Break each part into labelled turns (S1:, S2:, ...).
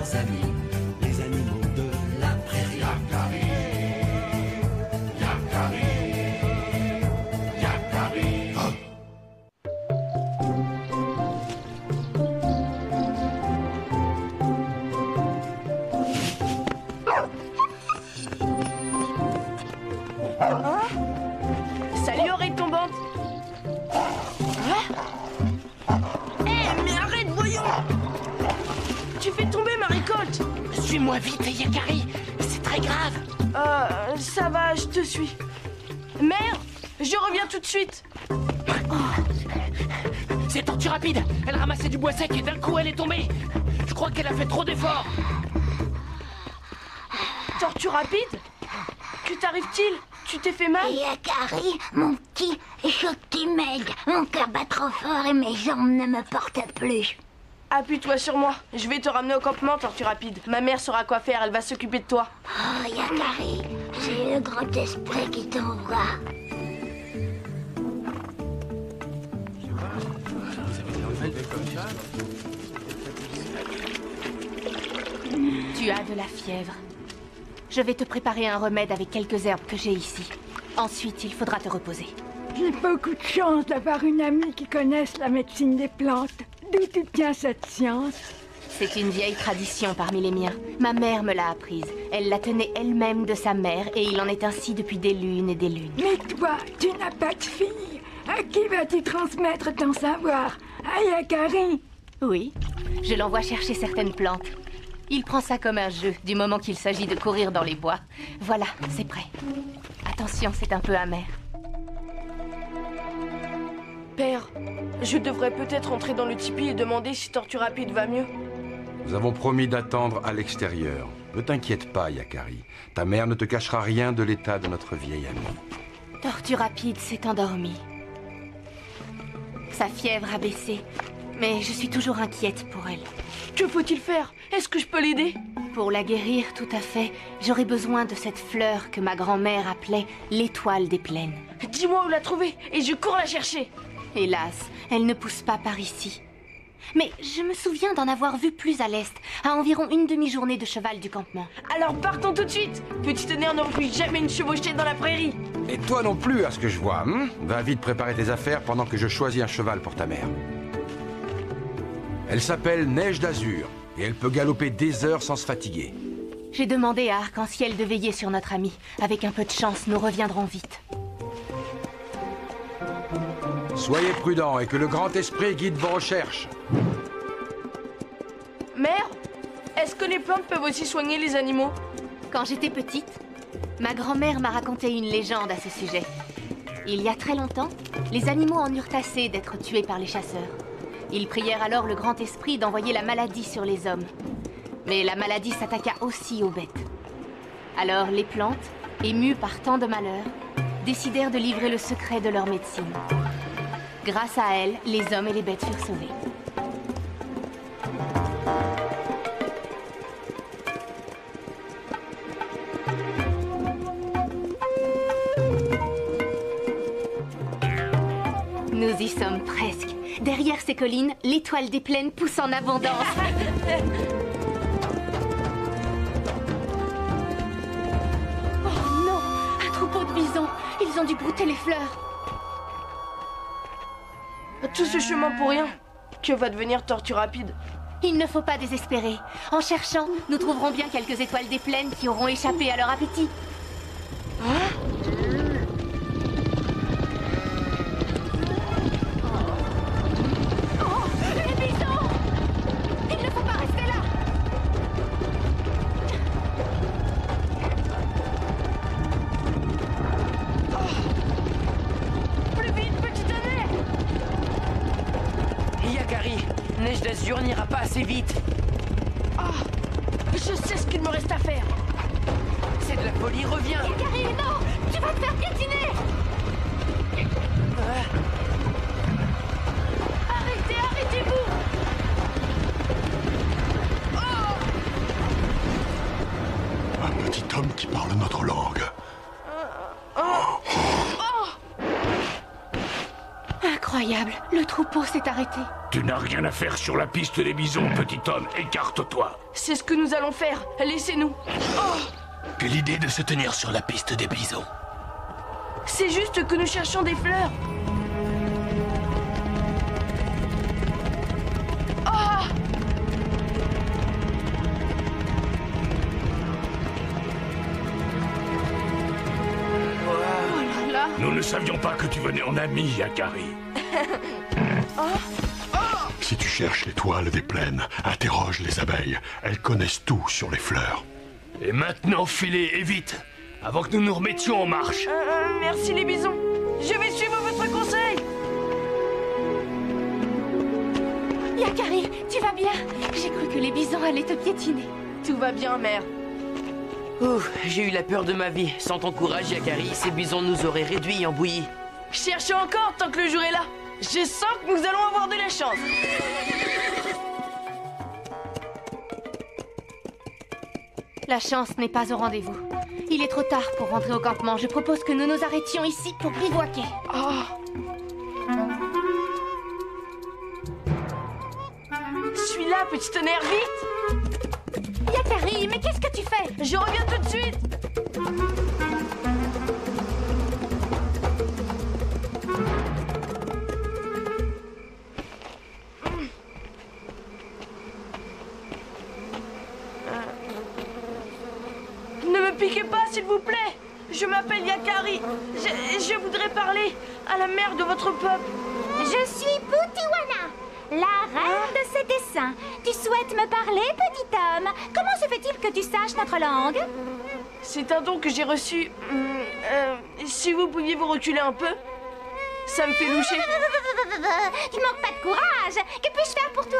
S1: meilleurs amis, les animaux de la prairie. Yakari, Yakari, Yakari. Oh.
S2: Hein? Salut oreille tombante. Mais arrête, voyons! Tu fais tomber ma récolte!
S3: Suis-moi vite, Yakari! C'est très grave!
S2: Ça va, je te suis. Mère, je reviens tout de suite.
S3: C'est Tortue Rapide! Elle ramassait du bois sec et d'un coup elle est tombée! Je crois qu'elle a fait trop d'efforts!
S2: Tortue Rapide? Que t'arrive-t-il? Tu t'es fait mal?
S4: Yakari, mon petit, il faut que tu m'aides. Mon cœur bat trop fort et mes jambes ne me portent plus.
S2: Appuie-toi sur moi. Je vais te ramener au campement, Tortue Rapide. Ma mère saura quoi faire, elle va s'occuper de toi.
S4: Oh, Yakari, c'est le grand esprit qui t'envoie.
S5: Tu as de la fièvre. Je vais te préparer un remède avec quelques herbes que j'ai ici. Ensuite, il faudra te reposer.
S6: J'ai beaucoup de chance d'avoir une amie qui connaisse la médecine des plantes. D'où tu tiens cette science?
S5: C'est une vieille tradition parmi les miens. Ma mère me l'a apprise. Elle la tenait elle-même de sa mère et il en est ainsi depuis des lunes et des lunes.
S6: Mais toi, tu n'as pas de fille. À qui vas-tu transmettre ton savoir? À Yakari?
S5: Oui, je l'envoie chercher certaines plantes. Il prend ça comme un jeu, du moment qu'il s'agit de courir dans les bois. Voilà, c'est prêt. Attention, c'est un peu amer.
S2: Père, je devrais peut-être entrer dans le tipi et demander si Tortue Rapide va mieux.
S7: Nous avons promis d'attendre à l'extérieur. Ne t'inquiète pas, Yakari. Ta mère ne te cachera rien de l'état de notre vieille amie.
S5: Tortue Rapide s'est endormie. Sa fièvre a baissé, mais je suis toujours inquiète pour elle.
S2: Que faut-il faire? Est-ce que je peux l'aider?
S5: Pour la guérir, tout à fait, j'aurais besoin de cette fleur que ma grand-mère appelait l'étoile des plaines.
S2: Dis-moi où la trouver et je cours la chercher.
S5: Hélas, elle ne pousse pas par ici. Mais je me souviens d'en avoir vu plus à l'est, à environ une demi-journée de cheval du campement.
S2: Alors partons tout de suite. Petite nez n'en plus jamais une chevauchée dans la prairie.
S7: Et toi non plus, à ce que je vois. Va vite préparer tes affaires pendant que je choisis un cheval pour ta mère. Elle s'appelle Neige d'Azur, et elle peut galoper des heures sans se fatiguer.
S5: J'ai demandé à Arc-en-Ciel de veiller sur notre ami. Avec un peu de chance, nous reviendrons vite.
S7: Soyez prudents et que le grand esprit guide vos recherches.
S2: Mère, est-ce que les plantes peuvent aussi soigner les animaux?
S5: Quand j'étais petite, ma grand-mère m'a raconté une légende à ce sujet. Il y a très longtemps, les animaux en eurent assez d'être tués par les chasseurs. Ils prièrent alors le grand esprit d'envoyer la maladie sur les hommes. Mais la maladie s'attaqua aussi aux bêtes. Alors les plantes, émues par tant de malheurs, décidèrent de livrer le secret de leur médecine. Grâce à elles, les hommes et les bêtes furent sauvés. Nous y sommes presque. Derrière ces collines, l'étoile des plaines pousse en abondance. Oh non! Un troupeau de bisons! Ils ont dû brouter les fleurs.
S2: Tout ce chemin pour rien. Que va devenir Tortue Rapide?
S5: Il ne faut pas désespérer. En cherchant, nous trouverons bien quelques étoiles des plaines qui auront échappé à leur appétit.
S3: Neige d'Azur n'ira pas assez vite.
S2: Je sais ce qu'il me reste à faire.
S3: C'est de la folie, reviens.
S5: Yakari, non! Tu vas te faire piétiner!
S2: Arrêtez-vous!
S1: Un petit homme qui parle notre langue.
S5: Incroyable, le troupeau s'est arrêté.
S8: Tu n'as rien à faire sur la piste des bisons, petit homme. Écarte-toi.
S2: C'est ce que nous allons faire. Laissez-nous.
S1: Quelle idée de se tenir sur la piste des bisons.
S2: C'est juste que nous cherchons des fleurs.
S8: Nous ne savions pas que tu venais en ami, Yakari.
S9: Si tu cherches l'étoile des plaines, interroge les abeilles. Elles connaissent tout sur les fleurs.
S8: Et maintenant, filez et vite, avant que nous nous remettions en marche.
S2: Merci les bisons. Je vais suivre votre conseil.
S5: Yakari, tu vas bien? J'ai cru que les bisons allaient te piétiner.
S2: Tout va bien, mère.
S3: Ouf, j'ai eu la peur de ma vie. Sans ton courage, Yakari, ces bisons nous auraient réduits en bouillie.
S2: Cherchez encore tant que le jour est là. Je sens que nous allons avoir de la chance.
S5: La chance n'est pas au rendez-vous. Il est trop tard pour rentrer au campement. Je propose que nous nous arrêtions ici pour bivouaquer.
S2: Suis là, petit tonnerre, vite.
S5: Yakari, mais qu'est-ce que tu fais?
S2: Je reviens tout de suite. Ne me piquez pas, s'il vous plaît. Je m'appelle Yakari. Je voudrais parler à la mère de votre peuple.
S4: Je suis Putiwana, la reine de ces dessins. Tu souhaites me parler, petit homme? Comment se fait-il que tu saches notre langue?
S2: C'est un don que j'ai reçu. Si vous pouviez vous reculer un peu, ça me fait loucher.
S4: Tu manques pas de courage. Que puis-je faire pour toi?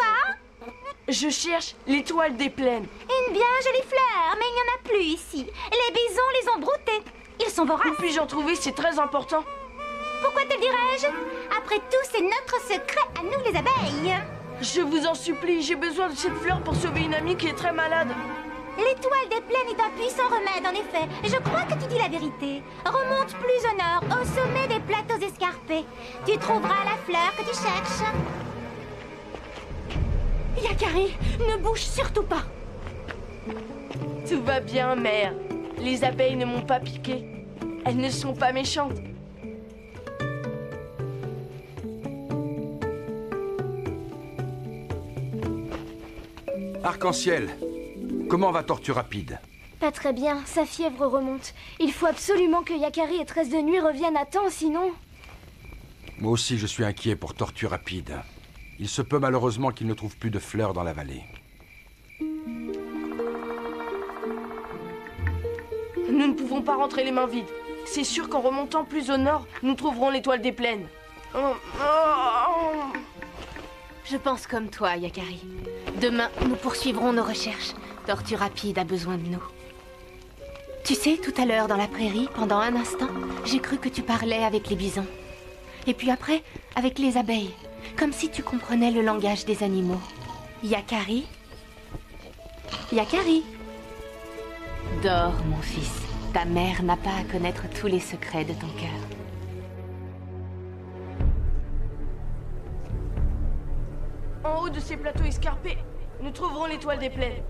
S2: Je cherche l'étoile des plaines.
S4: Une bien jolie fleur, mais il n'y en a plus ici. Les bisons les ont broutées. Ils sont voraces.
S2: Où puis-je en trouver? C'est très important.
S4: Pourquoi te le dirais-je? Après tout, c'est notre secret à nous les abeilles.
S2: Je vous en supplie, j'ai besoin de cette fleur pour sauver une amie qui est très malade.
S4: L'étoile des plaines est un puissant remède, en effet. Je crois que tu dis la vérité. Remonte plus au nord, au sommet des plateaux escarpés. Tu trouveras la fleur que tu cherches.
S5: Yakari, ne bouge surtout pas.
S2: Tout va bien, mère. Les abeilles ne m'ont pas piqué. Elles ne sont pas méchantes.
S7: Arc-en-ciel, comment va Tortue Rapide?
S10: Pas très bien, sa fièvre remonte. Il faut absolument que Yakari et Tresse de Nuit reviennent à temps, sinon...
S7: Moi aussi, je suis inquiet pour Tortue Rapide. Il se peut malheureusement qu'il ne trouve plus de fleurs dans la vallée.
S2: Nous ne pouvons pas rentrer les mains vides. C'est sûr qu'en remontant plus au nord, nous trouverons l'étoile des plaines.
S5: Je pense comme toi, Yakari. Demain, nous poursuivrons nos recherches. Tortue Rapide a besoin de nous. Tu sais, tout à l'heure, dans la prairie, pendant un instant, j'ai cru que tu parlais avec les bisons. Et puis après, avec les abeilles. Comme si tu comprenais le langage des animaux. Yakari? Yakari? Dors, mon fils. Ta mère n'a pas à connaître tous les secrets de ton cœur.
S2: En haut de ces plateaux escarpés, nous trouverons l'étoile des plaines.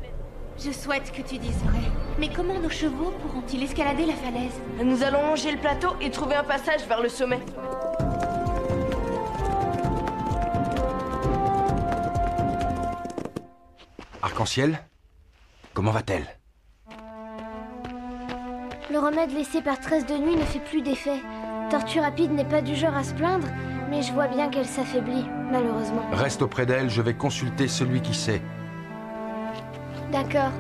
S5: Je souhaite que tu dises vrai. Mais comment nos chevaux pourront-ils escalader la falaise?
S2: Nous allons longer le plateau et trouver un passage vers le sommet.
S7: Arc-en-ciel, comment va-t-elle?
S10: Le remède laissé par Tresse de Nuit ne fait plus d'effet. Tortue Rapide n'est pas du genre à se plaindre, mais je vois bien qu'elle s'affaiblit, malheureusement.
S7: Reste auprès d'elle, je vais consulter celui qui sait.
S10: D'accord.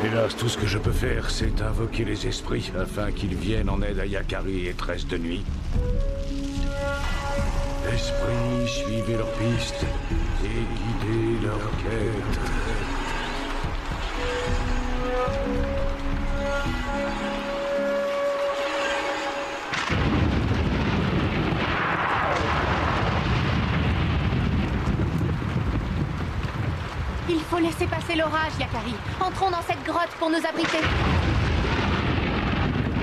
S8: Hélas, tout ce que je peux faire, c'est invoquer les esprits afin qu'ils viennent en aide à Yakari et Tresse de Nuit. Esprits, suivez leur piste et guidez leur quête.
S5: Laissez passer l'orage, Yakari. Entrons dans cette grotte pour nous abriter.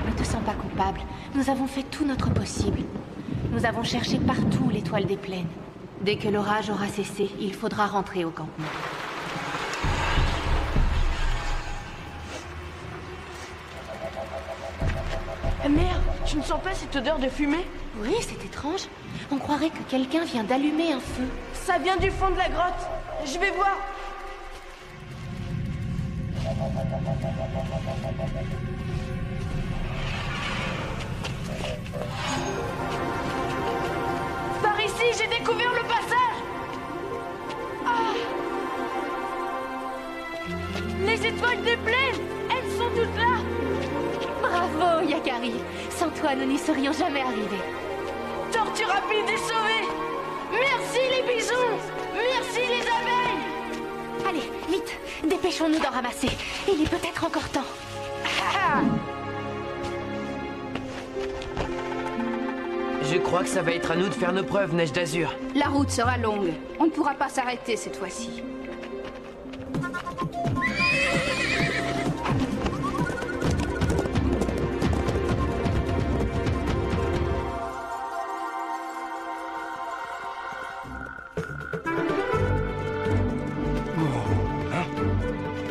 S5: Ne te sens pas coupable. Nous avons fait tout notre possible. Nous avons cherché partout l'étoile des plaines. Dès que l'orage aura cessé, il faudra rentrer au campement.
S2: Merde, tu ne sens pas cette odeur de fumée?
S5: Oui, c'est étrange. On croirait que quelqu'un vient d'allumer un feu.
S2: Ça vient du fond de la grotte. Je vais voir. Par ici, j'ai découvert le passage. Ah. Les étoiles des plaines, elles sont toutes là.
S5: Bravo, Yakari. Sans toi, nous n'y serions jamais arrivés.
S2: Tortue rapide est sauvée. Merci les bisons. Merci les abeilles.
S5: Allez, vite, dépêchons-nous d'en ramasser. Il est peut-être encore temps.
S3: Je crois que ça va être à nous de faire nos preuves, Neige d'Azur.
S11: La route sera longue. On ne pourra pas s'arrêter cette fois-ci.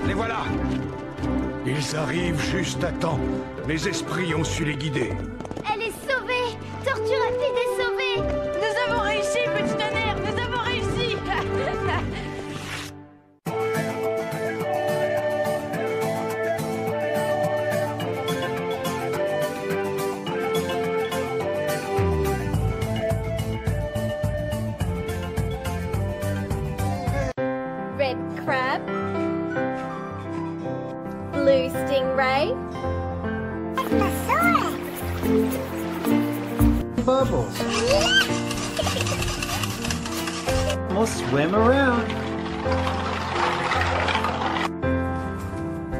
S8: Les voilà! Ils arrivent juste à temps. Les esprits ont su les guider.
S4: Elle est sauvée. Tortue rapide est sauvée.
S2: Nous avons réussi, petit tonnerre. Nous avons réussi.
S10: Red crab. Blue stingray.
S12: Bubbles. We'll swim around.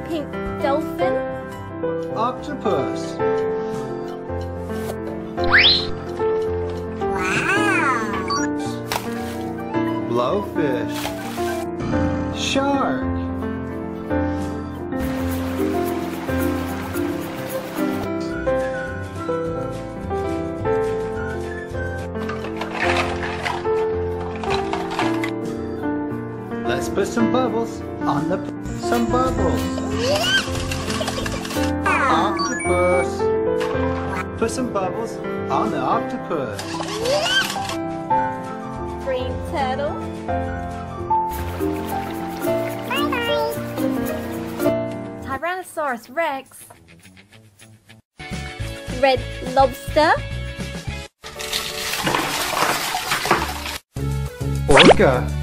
S10: Pink dolphin.
S12: Octopus. Blowfish. Shark. Let's put some bubbles on some bubbles. Octopus. Put some bubbles on the octopus.
S10: Green turtle. Tyrannosaurus Rex. Red lobster.
S12: Orca.